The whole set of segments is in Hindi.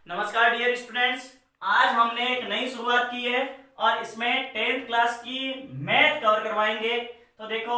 नमस्कार डियर स्टूडेंट्स। आज हमने एक नई शुरुआत की है और इसमें 10th क्लास की मैथ कवर करवाएंगे। तो देखो,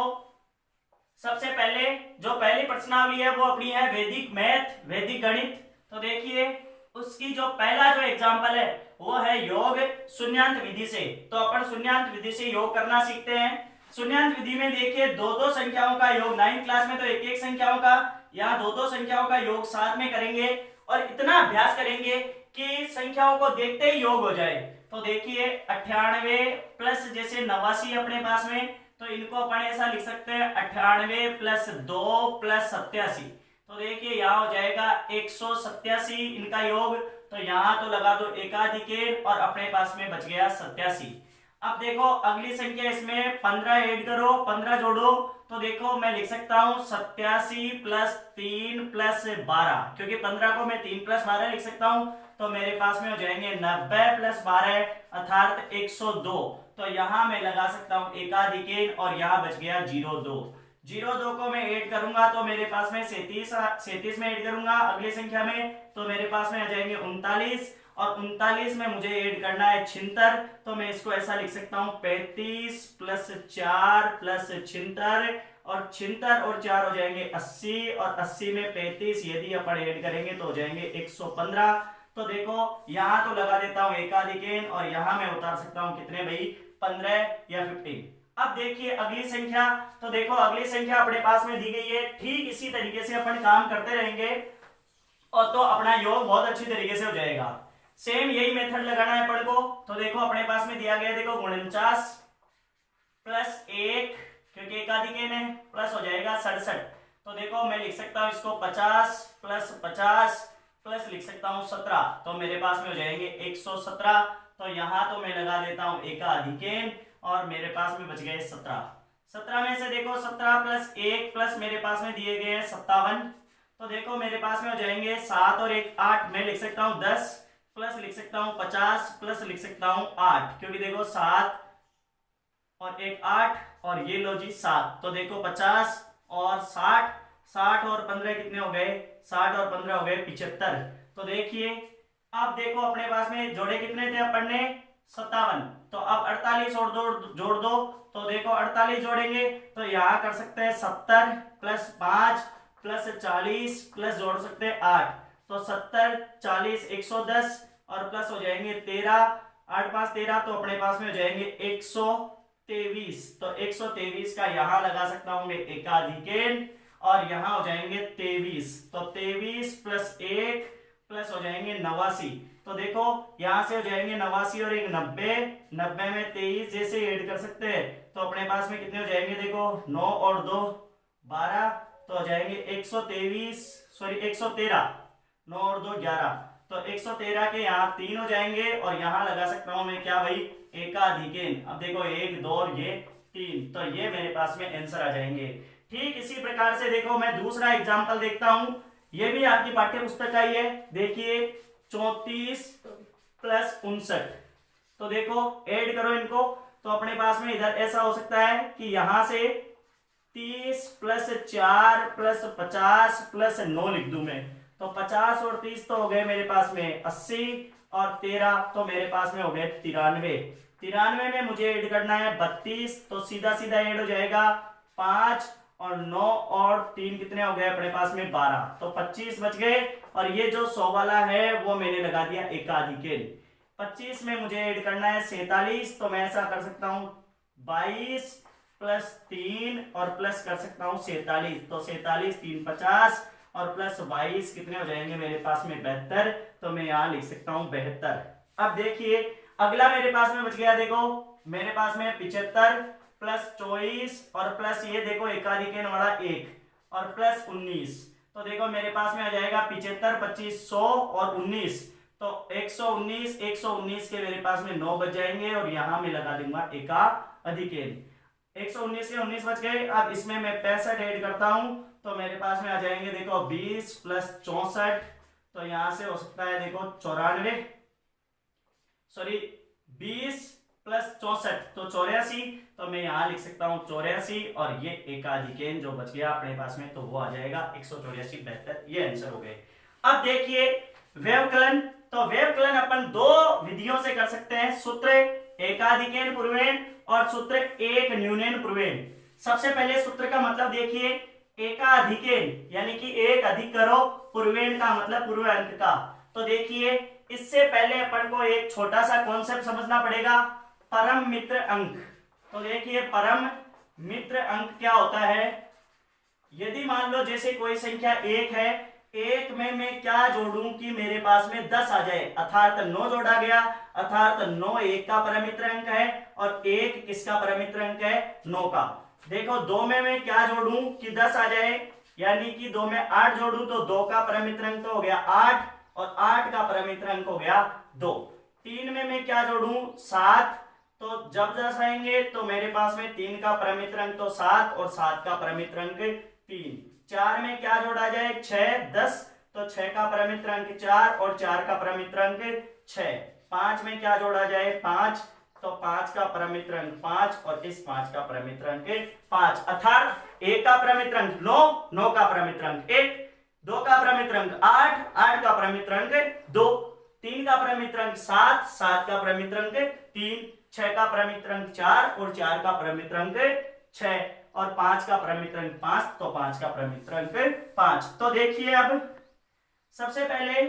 सबसे पहले जो पहली प्रश्नावली है वो अपनी है वैदिक मैथ, वैदिक गणित। तो देखिए, उसकी जो पहला जो एग्जाम्पल है वो है योग शून्यांत विधि से। तो अपन शून्यांत विधि से योग करना सीखते हैं। शून्यांत विधि में देखिए, दो दो संख्याओं का योग 9th क्लास में तो एक एक संख्याओं का, यहाँ दो दो संख्याओं का योग साथ में करेंगे और इतना अभ्यास करेंगे कि संख्याओं को देखते ही योग हो जाए। तो देखिए, 98 प्लस जैसे 89 अपने पास में, तो इनको अपन ऐसा लिख सकते हैं 98 प्लस 2 प्लस 87। तो देखिए, यहाँ हो जाएगा 187 इनका योग। तो यहाँ तो लगा दो एकाधिकेन और अपने पास में बच गया 87। अब देखो, अगली संख्या इसमें 15 ऐड करो, 15 जोड़ो। तो देखो, मैं लिख सकता हूं 87 प्लस 3 प्लस 12, क्योंकि 15 को मैं 3 प्लस 12 लिख सकता हूं। तो मेरे पास में हो जाएंगे 90 प्लस 12 अर्थात 102। तो यहां मैं लगा सकता हूं एकाधिकेन और यहां बच गया 02। 02 को मैं ऐड करूंगा तो मेरे पास में 37 में ऐड करूंगा अगली संख्या में, तो मेरे पास में आ जाएंगे 39 और 39 में मुझे ऐड करना है 76। तो मैं इसको ऐसा लिख सकता हूं 35 प्लस 4 प्लस 76 और 76 और 4 हो जाएंगे 80 और 80 में 35 यदि अपन ऐड करेंगे तो हो जाएंगे 115। तो देखो, यहां तो लगा देता हूं एकाधिकेन और यहां मैं उतार सकता हूं कितने भाई, 15 या 15। अब देखिए अगली संख्या। तो देखो, अगली संख्या अपने पास में दी गई है। ठीक इसी तरीके से अपन काम करते रहेंगे और तो अपना योग बहुत अच्छी तरीके से हो जाएगा। सेम यही मेथड लगाना है अपन को। तो देखो, अपने पास में दिया गया, देखो 49 प्लस 1 क्योंकि एकाधिकेन है, प्लस हो जाएगा 67। तो देखो, मैं लिख सकता हूं इसको 50 प्लस 50 प्लस लिख सकता हूं 17। तो मेरे पास में हो जाएंगे 117। तो यहां तो मैं लगा देता हूं एकाधिकेन और मेरे पास में बच गए 17। 17 में से देखो 17 प्लस 1 प्लस मेरे पास में दिए गए हैं 57। तो देखो, मेरे पास में हो जाएंगे 7 और 1 8। मैं लिख सकता हूं 10 प्लस लिख सकता हूं 50 प्लस लिख सकता हूं 8, क्योंकि देखो 7 और 1 8 और ये लो जी 7। तो देखो 50 और 60, 60 और 15 कितने हो गए, 60 और 15 हो गए 75। तो देखिए, अब देखो अपने पास में जोड़े कितने थे अपन ने, 57। तो अब 48 और जोड़ दो। तो देखो 48 जोड़ेंगे तो यहाँ कर सकते हैं 70 प्लस 5 प्लस 40 प्लस जोड़ सकते हैं 8। तो 70 40 110 और प्लस हो जाएंगे 13, 8 5 13। तो अपने पास में हो जाएंगे 123। तो 123 का यहां लगा सकता हूं मैं एकाधिकेन और यहां हो जाएंगे 23। तो 23 प्लस 1 प्लस हो जाएंगे 89। तो देखो, यहां से हो जाएंगे 89 और 1 90, 90 में 23 जैसे ऐड कर सकते हैं। तो अपने पास में कितने हो जाएंगे, देखो 9 और 2 12। तो हो जाएंगे 123 सॉरी 113, 9 और 2 11। तो 113 के यहाँ 3 हो जाएंगे और यहाँ लगा सकता हूं मैं क्या भाई, एकाधिकेन। अब देखो 1 2 और ये 3, तो ये मेरे पास में आंसर आ जाएंगे। ठीक इसी प्रकार से देखो, मैं दूसरा एग्जांपल देखता हूं। ये भी आपकी पाठ्य पुस्तक का ही है। देखिए 34 प्लस 59। तो देखो ऐड करो इनको। तो अपने पास में इधर ऐसा हो सकता है कि यहां से 30 प्लस 4 प्लस 50 प्लस 9 लिख दूं मैं। तो 50 और 30 तो हो गए मेरे पास में 80 और 13 तो मेरे पास में हो गए 93। 93 में मुझे ऐड करना है 32। तो सीधा सीधा ऐड हो जाएगा 5 और 9 और 3 कितने हो गए अपने पास में 12। तो 25 बच गए और ये जो 100 वाला है वो मैंने लगा दिया एकाधिकेन। 25 में मुझे ऐड करना है 47। तो मैं ऐसा कर सकता हूं 22 प्लस 3 और प्लस कर सकता हूं 47। तो 47 3 50 और प्लस 22 कितने हो जाएंगे मेरे पास में 72। तो मैं यहां लिख सकता हूं 72। अब देखिए, अगला मेरे पास में बच गया, देखो मेरे पास में 75 प्लस 24 और प्लस ये देखो एकाधिकेन वाला 1 और प्लस 19। तो देखो मेरे पास में आ जाएगा 75 25 100 और 19। तो 119, 119 के मेरे पास में 9 बच जाएंगे और यहां मैं लगा दूंगा एकाधिकेन। 119 के 19 बच गए। अब इसमें मैं 65 ऐड करता हूं तो मेरे पास में आ जाएंगे, देखो 20 प्लस 64। तो यहां से हो सकता है देखो 94 सॉरी 20 प्लस 64 तो 84। तो मैं यहां लिख सकता हूं 84 और ये एकाधिकेन जो बच गया अपने पास में तो वो आ जाएगा 184 72। ये आंसर हो गए। अब देखिए व्यवकलन। तो व्यवकलन अपन दो विधियों से कर सकते हैं, सूत्र एकाधिकेन पूर्वेण और सूत्र एक न्यूनेन पूर्वेण। सबसे पहले सूत्र का मतलब देखिए, एकाधिकेन यानी कि एक अधिक करो, पूर्वेण का मतलब पूर्व अंक का। तो देखिए इससे पहले अपन को एक छोटा सा कॉन्सेप्ट समझना पड़ेगा, परम मित्र अंक। तो देखिए परम मित्र अंक क्या होता है। यदि मान लो जैसे कोई संख्या एक है, एक में मैं क्या जोड़ूं कि मेरे पास में 10 आ जाए, अर्थात 9 जोड़ा गया, अर्थात 9 एक का परम मित्र अंक है और एक किसका परम मित्र अंक है, 9 का। देखो 2 में मैं क्या जोड़ूं कि 10 आ जाए, यानी कि 2 में 8 जोड़ूं तो 2 का परम मित्र अंक तो हो गया 8 और 8 का परम मित्र अंक हो गया 2। 3 में मैं क्या जोड़ूं 7, तो जब 10 आएंगे तो मेरे पास में 3 का परम मित्र अंक तो 7 और 7 का परम मित्र अंक 3। 4 में क्या जोड़ा जाए 6, 10 तो 6 का परम मित्र अंक 4 और 4 का परम मित्र अंक 6। 5 में क्या जोड़ा जाए 5, तो 5 का परम मित्र अंक 5 और इस 5 का परम मित्र अंक 5, अर्थात 1 का परम मित्र अंक 9, 9 का परम मित्र अंक 1, 2 का परम मित्र अंक 8, 8 का परम मित्र अंक 2, 3 का परम मित्र अंक 7, 7 का परम मित्र अंक 3, 6 का परम मित्र अंक 4 और 4 का परम मित्र अंक 6 और 5 का परम मित्र अंक 5, तो 5 का परम मित्र अंक 5। तो देखिए अब सबसे पहले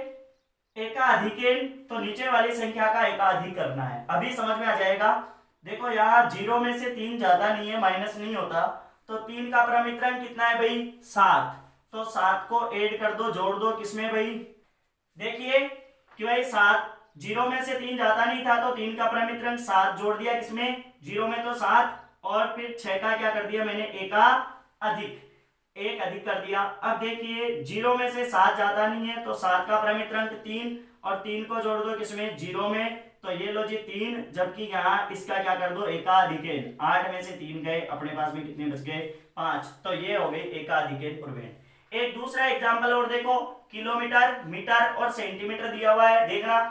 एकाधिकेन, तो नीचे वाली संख्या का एकाधिक करना है, अभी समझ में आ जाएगा। देखो यहाँ 0 में से 3 जाता नहीं है, माइनस नहीं होता, तो 3 का परम मित्र अंक कितना है भाई 7, तो 7 को ऐड कर दो, जोड़ दो किसमें भाई, देखिए कि भाई 7, 0 में से 3 जाता नहीं था तो 3 का परम मित्र अंक 7 जोड़ दिया किसमें 0 में तो 7, और फिर 6 का क्या कर दिया मैंने एक अधिक कर दिया। अब देखिए 0 में से 7 जाता नहीं है तो 7 का परम मित्र अंक 3 और 3 को जोड़ दो किसमें 0 में, तो ये लो जी 3, जबकि यहाँ इसका क्या कर दो एकाधिकेन, 8 में से 3 गए, अपने पास में कितने बच गए 5, तो ये हो गए एकाधिकेन पूर्वेण। एक दूसरा एग्जाम्पल और देखो, किलोमीटर, मीटर और सेंटीमीटर दिया हुआ है, देखना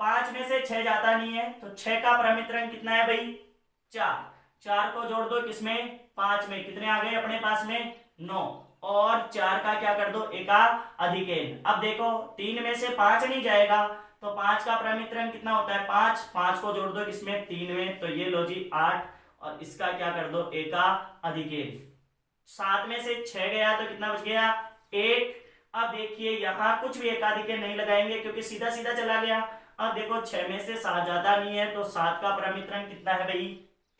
5 में से 6 जाता नहीं है तो 6 का परम मित्र अंक कितना है भाई 4, 4 को जोड़ दो किसमें 5 में, कितने आ गए अपने पास में 9, और 4 का क्या कर दो एकाधिकेन। अब देखो 3 में से 5 नहीं जाएगा तो 5 का परम मित्र अंक कितना होता है 5, 5 को जोड़ दो किसमें 3 में, तो ये लो जी 8 और इसका क्या कर दो एकाधिकेन। 7 में से 6 गया तो कितना बच गया 1। अब देखिए यहाँ कुछ भी एकाधिकेन नहीं लगाएंगे क्योंकि सीधा सीधा चला गया। अब देखो 6 में से 7 जाता नहीं है तो 7 का परम मित्र अंक कितना है भाई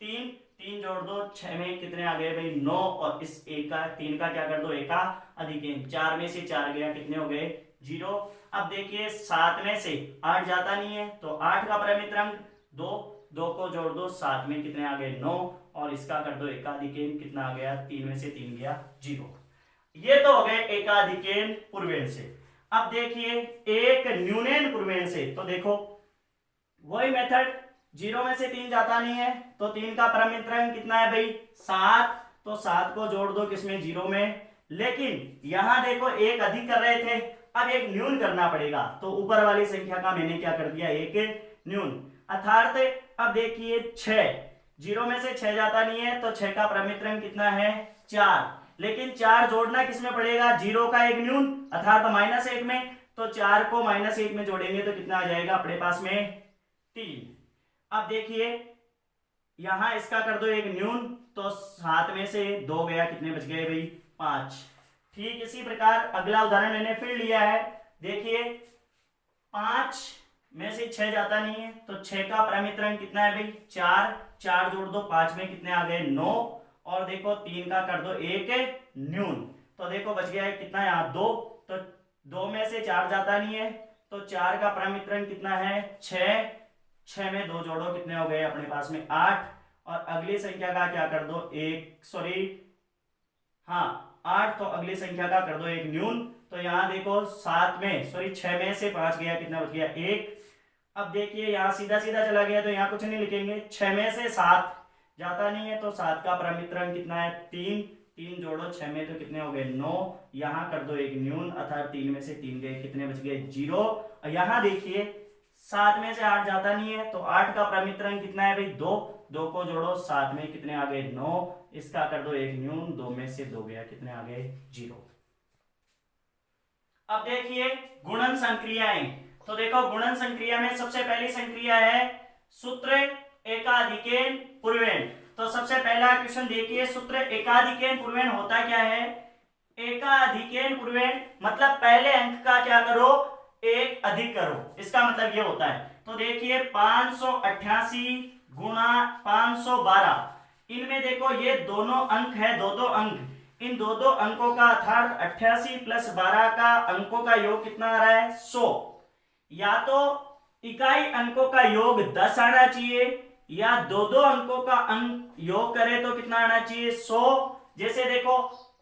3, 3 जोड़ दो 6 में कितने आ गए भाई 9 और इस 3 का क्या कर दो एकाधिकेन। 4 में से 4 गया कितने हो गए 0। अब देखिए 7 में से 8 जाता नहीं है तो 8 का परम मित्र अंक 2, 2 को जोड़ दो 7 में कितने आ गए 9 और इसका कर दो एकाधिकेन, कितना आ गया 3 में से 3 गया 0। ये तो हो गए एकाधिकेन पूर्वेण से। अब देखिए एक न्यूनेन पूर्वेण से, तो देखो वही मेथड, 0 में से 3 जाता नहीं है तो 3 का परम मित्र अंक कितना है भाई 7, तो 7 को जोड़ दो किसमें 0 में, लेकिन यहां देखो एक अधिक कर रहे थे, अब एक न्यून करना पड़ेगा, तो ऊपर वाली संख्या का मैंने क्या कर दिया एक न्यून, अर्थात अब देखिए 6, 0 में से 6 जाता नहीं है तो 6 का परम मित्र अंक कितना है 4, लेकिन 4 जोड़ना किसमें पड़ेगा 0 का एक न्यून अर्थात -1 में, तो 4 को -1 में जोड़ेंगे तो कितना आ जाएगा अपने पास में 3। अब देखिए यहां इसका कर दो एक न्यून, तो 7 में से 2 गया, कितने बच गए भाई 5। ठीक इसी प्रकार अगला उदाहरण मैंने फिर लिया है, देखिए 5 में से 6 जाता नहीं है तो 6 का परम मित्र अंक कितना है भाई 4, 4 जोड़ दो 5 में कितने आ गए 9 और देखो 3 का कर दो एक न्यून, तो देखो बच गया है कितना यहाँ 2, तो 2 में से 4 जाता नहीं है तो 4 का परम मित्र अंक कितना है 6, 6 में 2 जोड़ो कितने हो गए अपने पास में 8 और अगली संख्या का क्या कर दो 8, तो अगली संख्या का कर दो एक न्यून, तो यहाँ देखो 6 में से 5 गया, कितना बच गया 1। अब देखिए यहाँ सीधा सीधा चला गया तो यहाँ कुछ नहीं लिखेंगे, 6 में से 7 जाता नहीं है तो 7 का परम मित्र अंक कितना है 3, 3 जोड़ो 6 में तो कितने हो गए 9, यहाँ कर दो एक न्यून अर्थात 3 में से 3 गए, कितने बच गए 0। और यहाँ देखिए 7 में से 8 जाता नहीं है तो 8 का परम मित्र अंक कितना है भाई 2, 2 को जोड़ो 7 में कितने आ गए 9, इसका कर दो एक न्यून, 2 में से 2 गया, कितने आ गए 0। अब देखिए गुणन संक्रियाएं, तो देखो गुणन संक्रिया में सबसे पहली संक्रिया है सूत्र एकाधिकेन पूर्वेण। तो सबसे पहला क्वेश्चन देखिए, सूत्र एकाधिकेन पूर्वेण होता क्या है? एकाधिकेन पूर्वेण मतलब पहले अंक का क्या करो, एक अधिक करो, इसका मतलब ये होता है। तो देखिए 588 गुणा 512, इनमें देखो ये दोनों अंक है, दो दो अंक, इन दो दो अंकों का अर्थात 88 प्लस 12 का अंकों का योग कितना आ रहा है? 100। या तो इकाई अंकों का योग 10 आना चाहिए, या दो दो अंकों का अंक योग करे तो कितना आना चाहिए? 100। जैसे देखो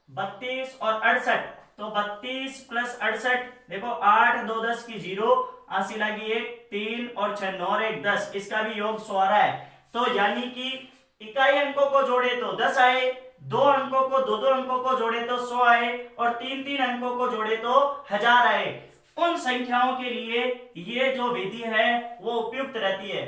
32 और 68, तो 32 प्लस 68, देखो 8 2 10 की 0, 80 लगी 1, 3 और 6 9 और 1 10, इसका भी योग 100 आ रहा है। तो यानी कि इकाई अंकों को जोड़े तो 10 आए, दो अंकों को दो दो अंकों को जोड़े तो 100 आए, और तीन तीन अंकों को जोड़े तो 1000 आए। उन संख्याओं के लिए ये जो विधि है वो उपयुक्त रहती है,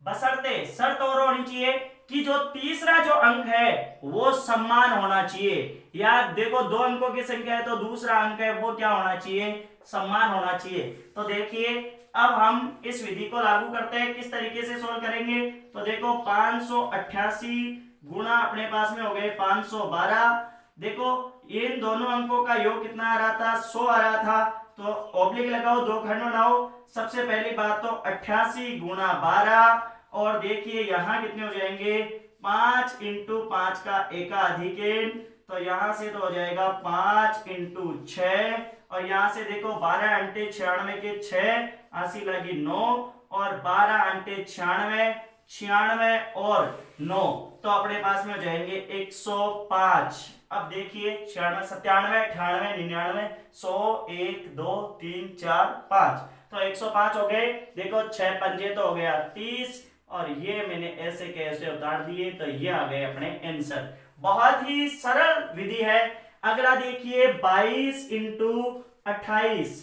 बशर्ते शर्त और होनी चाहिए कि जो तीसरा जो अंक है वो समान होना चाहिए। या देखो दो अंकों की संख्या है तो दूसरा अंक है वो क्या होना चाहिए? समान होना चाहिए। तो देखिए अब हम इस विधि को लागू करते हैं, किस तरीके से सोल्व करेंगे। तो देखो 588 गुणा अपने पास में हो गए 512, देखो इन दोनों अंकों का योग कितना आ रहा था? 100 आ रहा था। तो ऑब्लिक लगाओ, दो खंड बनाओ। सबसे पहली बात तो 88 गुणा 12, और देखिए यहां कितने हो जाएंगे? 5 इंटू 5 का एकाधिकेन, तो यहां से तो हो जाएगा 5 इंटू 6, और यहां से देखो 12 अंटे 96 के 6, 80 लगी 9, और 12 अंटे 96, 96 और 9, तो अपने पास में हो जाएंगे 105। अब देखिए 96 97 98 99 100 1 2 3 4 5, तो 105 हो गए। देखो 6 पंजे तो हो गया 30, और ये मैंने ऐसे कैसे उतार दिए, तो ये आ गए अपने आंसर। बहुत ही सरल विधि है। अगला देखिए 22 इंटू 28,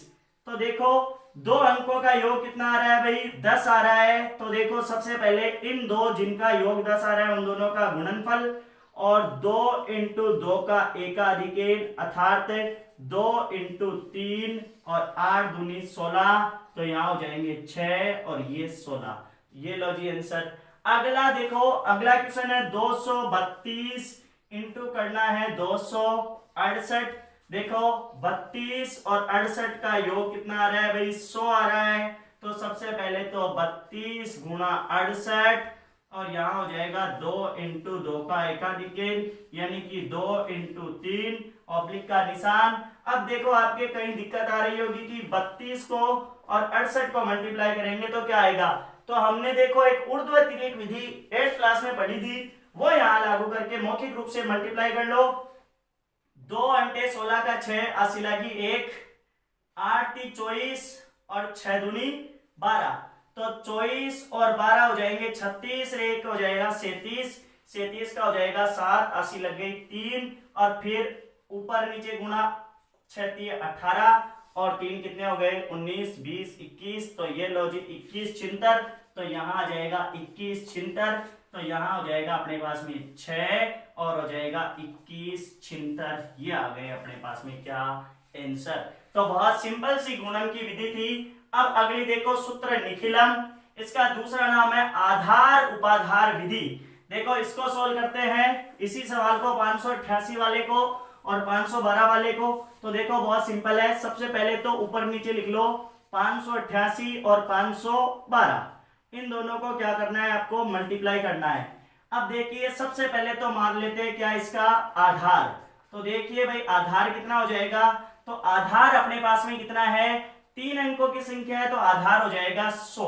तो देखो दो अंकों का योग कितना आ रहा है भाई? 10 आ रहा है। तो देखो सबसे पहले इन दो जिनका योग 10 आ रहा है उन दोनों का गुणनफल, और 2 इंटू 2 का एकाधिकेन अर्थात 2 इंटू 3, और 8 दूनी 16, तो यहां हो जाएंगे 6 और ये 16। ये लो जी आंसर। अगला देखो, अगला क्वेश्चन है 232 इंटू करना है 268, देखो 32 और 68 का योग कितना आ रहा है भाई? 100 आ रहा है। तो सबसे पहले तो 32 गुणा 68, और यहां हो जाएगा 2 इंटू 2 का एकाधिकेन, यानी कि 2 इंटू 3, ऑब्लिक का निशान। अब देखो आपके कहीं दिक्कत आ रही होगी कि 32 को और 68 को मल्टीप्लाई करेंगे तो क्या आएगा। तो हमने देखो एक ऊर्ध्वतिरिक्त विधि 8th क्लास में पढ़ी थी, वो यहां लागू करके मौखिक रूप से मल्टीप्लाई कर लो। 2 अंटे 16 का 6, 80 लगी 1, 8 × 24 और 6 दूनी 12, तो 24 और 12 हो जाएंगे 36, 1 हो जाएगा 37, 37 का हो जाएगा 7, 80 लग गई 3, और फिर ऊपर नीचे गुणा 6 × 18, और 3 कितने हो गए? 19 20 21, तो ये लो जी 21 76, तो यहाँ आ जाएगा 21 76, तो यहाँ हो जाएगा अपने पास में 6, और हो जाएगा 21 76, ये आ गए अपने पास में क्या? आंसर। तो बहुत सिंपल सी गुणन की विधि थी। अब अगली देखो सूत्र निखिलम, इसका दूसरा नाम है आधार उपाधार विधि। देखो इसको सोल्व करते हैं, इसी सवाल को 588 वाले को और 512 वाले को। तो देखो बहुत सिंपल है, सबसे पहले तो ऊपर नीचे लिख लो 588 और 512, इन दोनों को क्या करना है? आपको मल्टीप्लाई करना है। अब देखिए सबसे पहले तो मान लेते हैं क्या इसका आधार। तो देखिए भाई आधार कितना हो जाएगा? तो आधार अपने पास में कितना है? 3 अंकों की संख्या है, तो आधार हो जाएगा 100।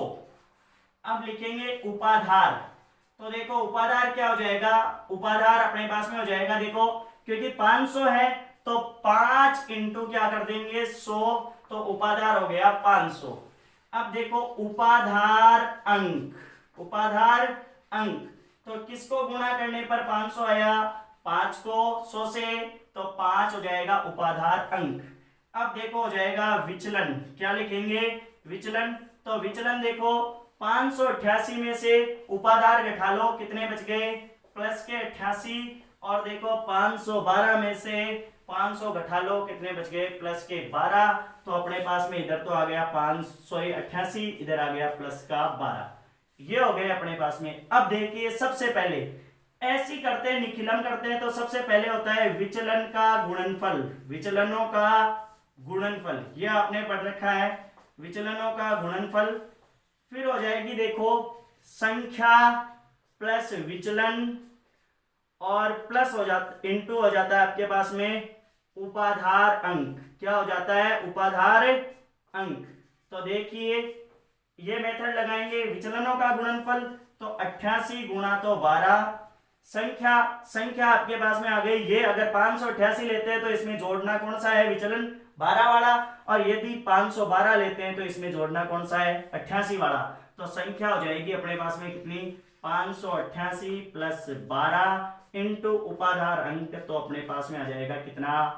अब लिखेंगे उपाधार, तो देखो उपाधार क्या हो जाएगा? उपाधार अपने पास में हो जाएगा, देखो क्योंकि 500 है तो 5 इंटू क्या कर देंगे? 100, तो उपाधार हो गया 500। अब देखो उपाधार अंक, उपाधार अंक, तो किसको गुणा करने पर 500 आया? 5 को 100 से, तो 5 हो जाएगा उपाधार अंक। अब देखो हो जाएगा विचलन, क्या लिखेंगे? विचलन। तो विचलन देखो 588 में से उपाधार घटा लो, कितने बच गए? प्लस के 88, और देखो 512 में से 500 घटा लो, कितने बच गए प्लस के 12। तो अपने पास में इधर तो आ गया 588, इधर आ गया प्लस का 12। ये हो गए अपने पास में। अब देखिए सबसे पहले ऐसी करते हैं, निखिलम करते हैं, तो सबसे पहले होता है विचलन का गुणनफल, विचलनों का गुणनफल, ये आपने पढ़ रखा है, विचलनों का गुणनफल। फिर हो जाएगी देखो संख्या प्लस विचलन, और प्लस हो जाता इंटू हो जाता है आपके पास में उपाधार अंक। क्या हो जाता है? उपाधार अंक। तो देखिए ये मेथड लगाएंगे, विचलनों का गुणनफल तो 88 गुणा तो 12, संख्या आपके पास में आ गई। ये अगर 588 लेते हैं तो इसमें जोड़ना कौन सा है? विचलन 12 वाला। और यदि 512 लेते हैं तो इसमें जोड़ना कौन सा है? 88 वाला। तो संख्या हो जाएगी अपने पास में कितनी? 588 प्लस 12 इंटू उपाधार अंक, तो अपने पास में आ जाएगा कितना?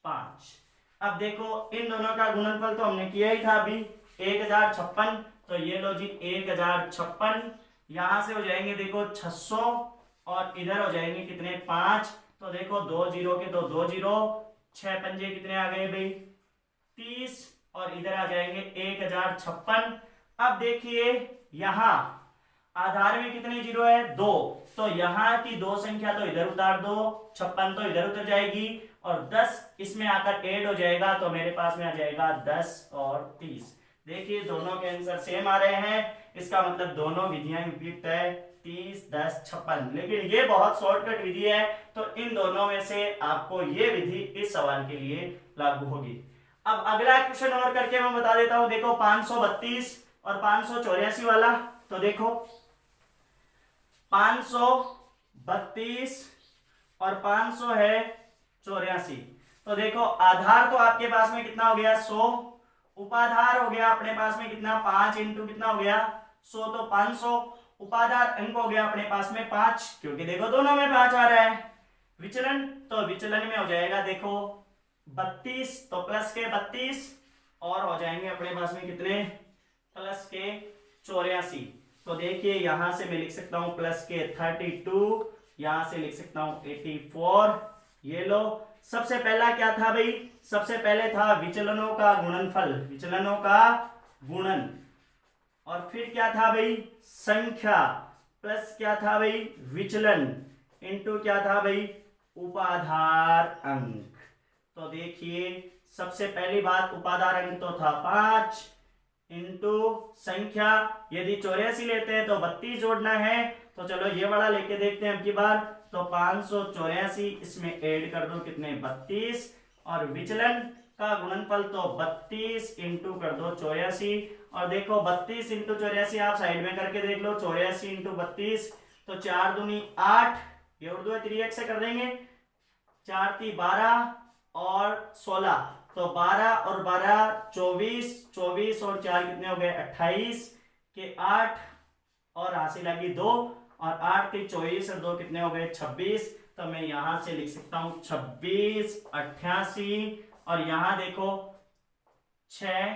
5। अब देखो इन दोनों का गुणनफल तो हमने किया ही था अभी, 1056। तो ये लो जी 1056, यहां से हो जाएंगे देखो 600, और इधर हो जाएंगे कितने? 5। तो देखो 2 जीरो के तो 2 जीरो, 6 पंजे कितने आ गए भाई? 30, और इधर आ जाएंगे 1056। अब देखिए यहां आधार में कितने जीरो है? 2। तो यहां की 2 संख्या तो इधर उतार दो, 56 तो इधर उतर जाएगी, और 10 इसमें आकर ऐड हो जाएगा, तो मेरे पास में आ जाएगा 10 और 30। देखिए दोनों के आंसर सेम आ रहे हैं, इसका मतलब दोनों विधियां उपयुक्त है, 30, 10, 56। लेकिन ये बहुत शॉर्टकट विधि है, तो इन दोनों में से आपको ये विधि इस सवाल के लिए लागू होगी। अब अगला क्वेश्चन और करके मैं बता देता हूं। देखो 532 और 584 वाला, तो देखो 532 और 500 है 84। तो देखो आधार तो आपके पास में कितना हो गया? 100। उपाधार हो गया अपने पास में कितना? 5 इंटू कितना हो गया? 100, तो 500। उपाधार अंक हो गया अपने पास में 5, क्योंकि देखो दोनों में 5 आ रहा है। विचलन, तो विचलन में हो जाएगा देखो 32, तो प्लस के 32, और हो जाएंगे अपने पास में कितने? प्लस के 84। तो देखिए यहां से मैं लिख सकता हूं प्लस के 32, यहां से लिख सकता हूं 84। ये लो, सबसे पहला क्या था भाई? सबसे पहले था विचलनों का गुणनफल, विचलनों का गुणन, और फिर क्या था भाई? संख्या, प्लस क्या था भाई? विचलन, इंटू क्या था भाई? उपाधार अंक। तो देखिए सबसे पहली बात उपाधार अंक तो था 5 इंटू संख्या, यदि 84 लेते हैं तो 32 जोड़ना है, तो चलो ये वाला लेके देखते हैं अब की बार। तो 584 इसमें ऐड कर दो, कितने? 32, और विचलन का गुणनफल तो 32 इंटू कर दो 84, और देखो 32 इंटू 84 आप साइड में करके देख लो, 84 इंटू 32, तो 4 दूनी 8, ये उर्दू 3x से कर देंगे, 4 × 12 और 16, तो 12 और 12 24, 24 और 4 कितने हो गए? 28 के 8, और हासिल लगी 2, और 8 के 24 और 2 कितने हो गए? 26। तो मैं यहां से लिख सकता हूं 26, 88, और यहां देखो 6,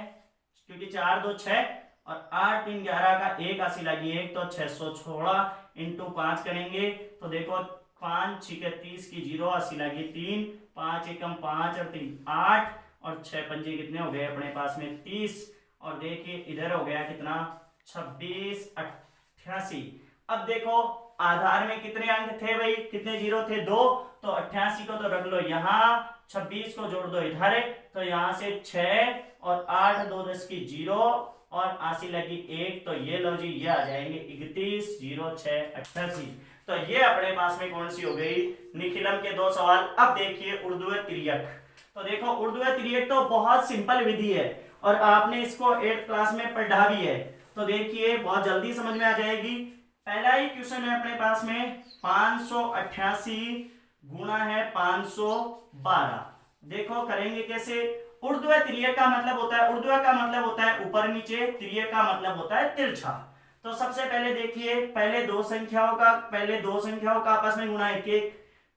क्योंकि 4 2 6, और 8 3 11 का 1 हासिल लगी 1, तो 616 इंटू 5 करेंगे, तो देखो 5 6 30 की 0 हासिल लगी 3, 5 एकम 5 और 3 8, और 6 पंजे कितने हो गए अपने पास में? 30, और देखिए इधर हो गया कितना? 26, 88। अब देखो आधार में कितने अंक थे भाई? कितने जीरो थे? 2, तो 88 को तो रख लो यहाँ, 26 को जोड़ दो इधर, तो यहाँ से 6 और 8 2 10 की 0, और आशी लगी 1, तो ये लो जी, ये आ जाएंगे 31, 0 6 88। तो ये अपने पास में कौन सी हो गई? निखिलम के 2 सवाल। अब देखिए उर्दू तिर्यक। तो देखो उर्दू तिर्यक तो बहुत सिंपल विधि है, और आपने इसको 8th क्लास में पढ़ा भी है, तो देखिए बहुत जल्दी समझ में आ जाएगी। पहला ही क्वेश्चन है अपने पास में, 588 गुणा है 512। देखो करेंगे कैसे? उर्दू तिर्यक का मतलब होता है, उर्दू का मतलब होता है ऊपर नीचे, तिर्यक का मतलब होता है तिरछा। तो सबसे पहले देखिए, पहले दो संख्याओं का आपस में गुणा 1 1,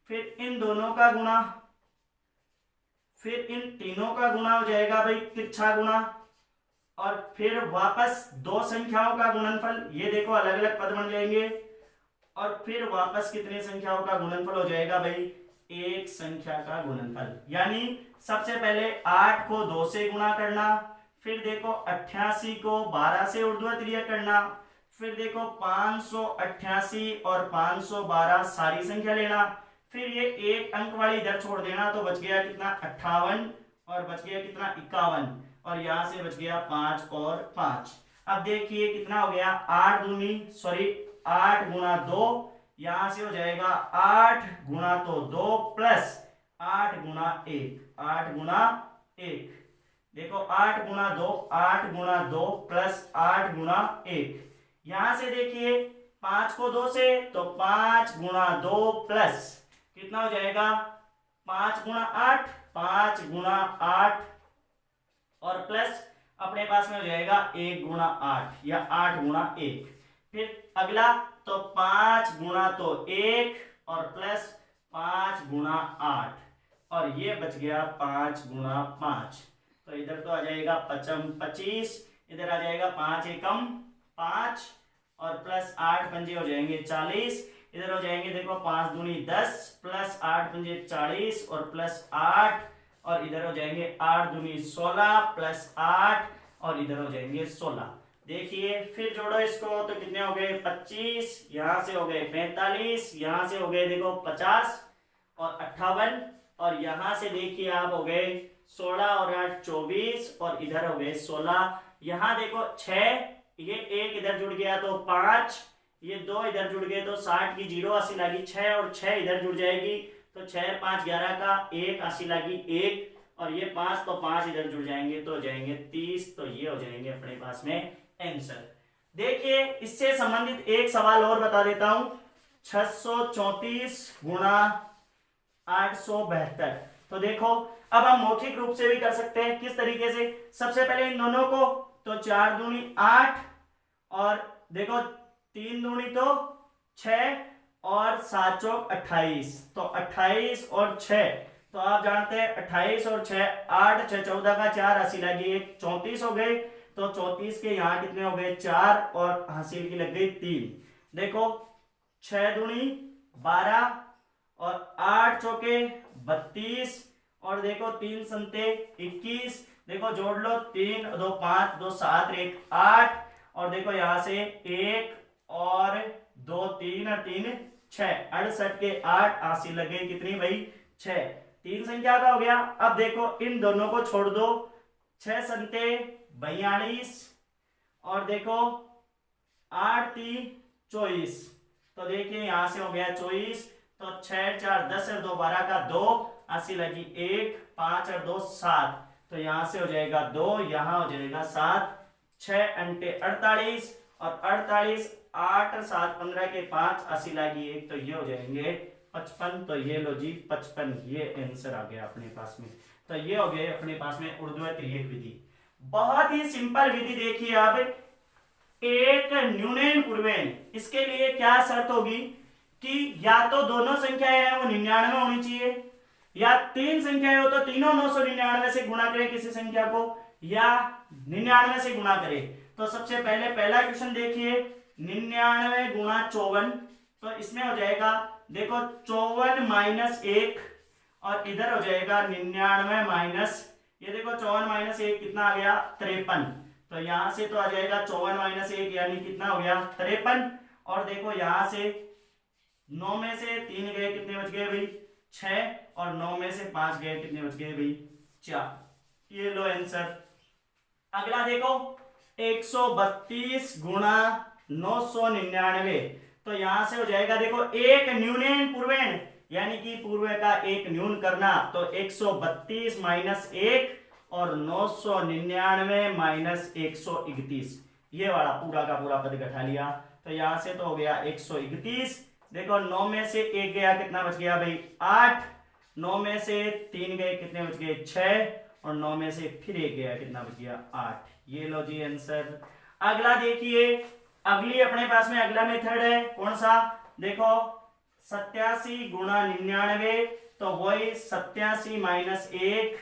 फिर इन दोनों का गुणा, फिर इन तीनों का गुणा हो जाएगा भाई तिरछा गुणा, और फिर वापस दो संख्याओं का गुणनफल, ये देखो अलग अलग पद बन जाएंगे, और फिर वापस कितने संख्याओं का गुणनफल हो जाएगा भाई? एक संख्या का गुणनफल। यानी सबसे पहले 8 को 2 से गुणा करना, फिर देखो 88 को 12 से ऊर्ध्वक्रिय करना, फिर देखो 588 और 512 सारी संख्या लेना, फिर ये एक अंक वाली इधर छोड़ देना, तो बच गया कितना 58 और बच गया कितना 51, और यहां से बच गया 5 और 5। अब देखिए कितना हो गया 8 गुणा 2, यहां से हो जाएगा 8 गुणा तो 2 प्लस 8 गुणा 1, 8 गुणा 1, देखो 8 गुणा 2, 8 गुणा 2 प्लस 8 गुणा 1। यहां से देखिए 5 को 2 से, तो 5 गुणा 2 प्लस कितना हो जाएगा 5 गुणा 8, 5 गुणा 8 और प्लस अपने पास में हो जाएगा 1 गुणा 8 या 8 गुणा 1। फिर अगला तो 5 गुणा तो 1 और प्लस 5 गुणा 8, और ये बच गया 5 गुणा 5। तो इधर तो आ जाएगा 25, इधर आ जाएगा 5 एकम 5 और प्लस 8 पंजे हो जाएंगे 40, इधर हो जाएंगे देखो 5 दूनी 10 प्लस 8 पंजे 40 और प्लस 8, और इधर हो जाएंगे 8 दूनी 16 प्लस 8 और इधर हो जाएंगे 16। देखिए फिर जोड़ो इसको, तो कितने हो गए 25, यहां से हो गए 45, यहां से हो गए देखो 50 और 58, और यहां से देखिए आप हो गए 16 और 8 24, और इधर हो गए 16। यहां देखो 6, ये एक इधर जुड़ गया तो 5, ये 2 इधर जुड़ गए तो 60 की 0 80 लगी 6, और 6 इधर जुड़ जाएगी तो 6 5 11 का 1 80 लगी 1, और ये 5 तो 5 इधर जुड़ जाएंगे तो हो जाएंगे 30। तो ये हो जाएंगे अपने पास में आंसर। देखिए इससे संबंधित एक सवाल और बता देता हूं, 634 गुणा 872। तो देखो अब हम मौखिक रूप से भी कर सकते हैं। किस तरीके से, सबसे पहले इन दोनों को, तो 4 दूनी 8 और देखो 3 दूनी तो 6 और 7 चौक 28, तो 28 और 6, तो आप जानते हैं 28 और 6 8 6 14 का 4 80 लगी 1 34 हो गए, तो 34 के यहाँ कितने हो गए 4 और हासिल की लग गई 3। देखो 6 दूनी 12 और 8 चौके 32, और देखो 3 संते 21, देखो जोड़ लो 3 2 5 2 7 1 8, और देखो यहां से 1 और 2 3 और 3 6, 68 के 8 80 लग गई कितनी भाई 6। 3 संख्या का हो गया। अब देखो इन दोनों को छोड़ दो, 6 संते 42 और देखो 8 3 24, तो देखिए यहां से हो गया 24, तो 6 4 10 और 2 12 का 2 80 लगी 1 5 और 2 7, तो यहां से हो जाएगा 2, यहां हो जाएगा 7, 6 अंटे 48 और 48 8 7 15 के 5 80 लगी 1, तो ये हो जाएंगे 55। तो ये लो जी 55, ये आंसर आ गया अपने पास में। तो ये हो गए अपने पास में ऊर्ध्वक्रियक विधि। बहुत ही सिंपल विधि। देखिए अब एक न्यूनयन पूर्वेण, इसके लिए क्या शर्त होगी कि या तो दोनों संख्याएं हैं वो 99 होनी चाहिए, या 3 संख्याएं हो तो तीनों 999 से गुणा करें किसी संख्या को, या 99 से गुणा करें। तो सबसे पहले पहला क्वेश्चन देखिए, 99 गुणा 54, तो इसमें हो जाएगा देखो 54 माइनस 1, और इधर हो जाएगा 99 माइनस, ये देखो 54 माइनस 1 कितना आ गया 53, तो यहां से तो आ जाएगा 54 माइनस 1 यानी कितना हो गया 53, और देखो यहां से 9 में से 3 गए कितने बच गए भाई 6, और 9 में से 5 गए कितने बच गए भाई 4। ये लो आंसर। अगला देखो 132 गुणा 999, तो यहां से हो जाएगा देखो एक न्यूनयन पूर्वेण, यानी कि पूर्व का एक न्यून करना, तो 132 माइनस 1 और 999 माइनस 131, ये वाला पूरा का पूरा पद घटा लिया, तो यहां से तो हो गया 131। देखो 9 में से 1 गया कितना बच गया भाई 8, 9 में से 3 गए कितने बच गए 6, और 9 में से फिर 1 गया कितना बच गया 8। ये लो जी आंसर। अगला देखिए, अगली अपने पास में अगला मेथड है कौन सा, देखो 87 गुणा 99, तो वही 87 माइनस 1,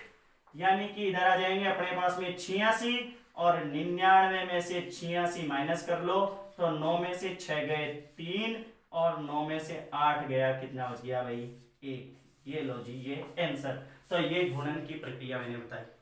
यानी कि इधर आ जाएंगे अपने पास में 86, और 99 में से 86 माइनस कर लो, तो 9 में से 6 गए 3, और 9 में से 8 गया कितना बच गया भाई 1। ये लो जी, ये आंसर। तो ये गुणन की प्रक्रिया मैंने बताई।